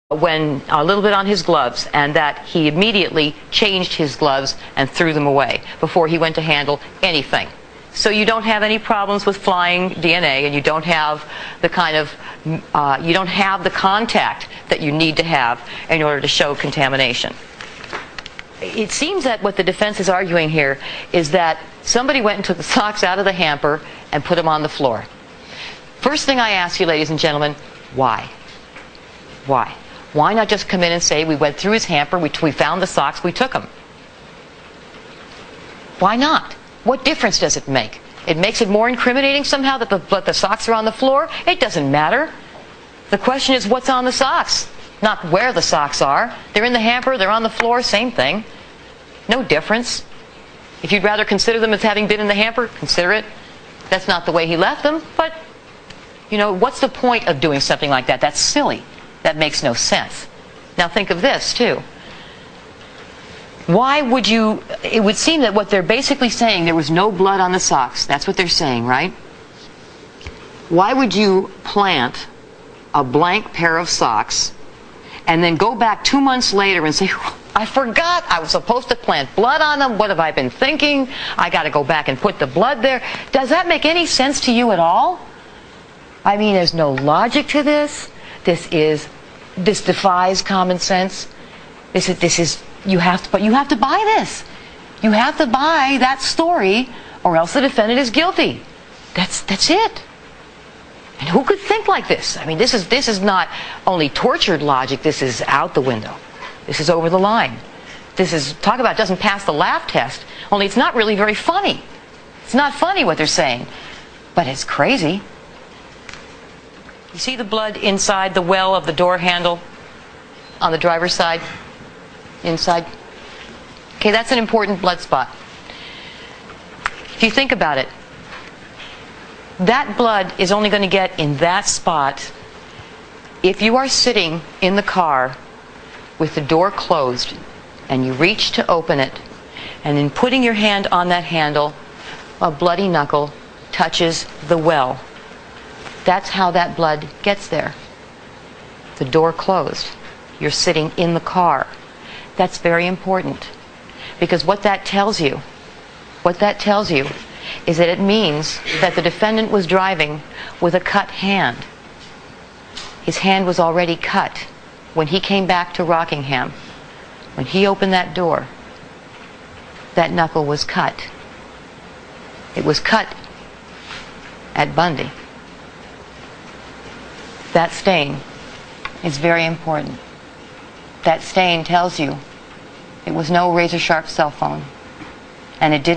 when a little bit on his gloves, and that he immediately changed his gloves and threw them away before he went to handle anything. So you don't have any problems with flying DNA, and you don't have the kind of you don't have the contact that you need to have in order to show contamination. It seems that what the defense is arguing here is that somebody went and took the socks out of the hamper and put them on the floor. First thing I ask you, ladies and gentlemen, why? Why? Why not just come in and say, we went through his hamper, we found the socks, we took them? Why not? What difference does it make? It makes it more incriminating somehow that the socks are on the floor? It doesn't matter. The question is what's on the socks, not where the socks are. They're in the hamper, they're on the floor, same thing. No difference. If you'd rather consider them as having been in the hamper, consider it. That's not the way he left them, but, you know, what's the point of doing something like that? That's silly. That makes no sense. Now think of this, too. Why would you... It would seem that what they're basically saying, there was no blood on the socks. That's what they're saying, right? Why would you plant a blank pair of socks and then go back 2 months later and say, I forgot I was supposed to plant blood on them. What have I been thinking? I got to go back and put the blood there. Does that make any sense to you at all? I mean, there's no logic to this. This defies common sense. You have to buy this. You have to buy that story, or else the defendant is guilty. That's it. And who could think like this? I mean, this is not only tortured logic. This is out the window. This is over the line. This is, talk about doesn't pass the laugh test. Only it's not really very funny. It's not funny what they're saying, but it's crazy. You see the blood inside the well of the door handle on the driver's side? Inside? Okay, that's an important blood spot. If you think about it, that blood is only going to get in that spot if you are sitting in the car with the door closed and you reach to open it, and in putting your hand on that handle, a bloody knuckle touches the well. That's how that blood gets there. The door closed. You're sitting in the car. That's very important, because what that tells you is that it means that the defendant was driving with a cut hand. His hand was already cut when he came back to Rockingham. When he opened that door, that knuckle was cut. It was cut at Bundy. That stain is very important. That stain tells you it was no razor-sharp cell phone, and it didn't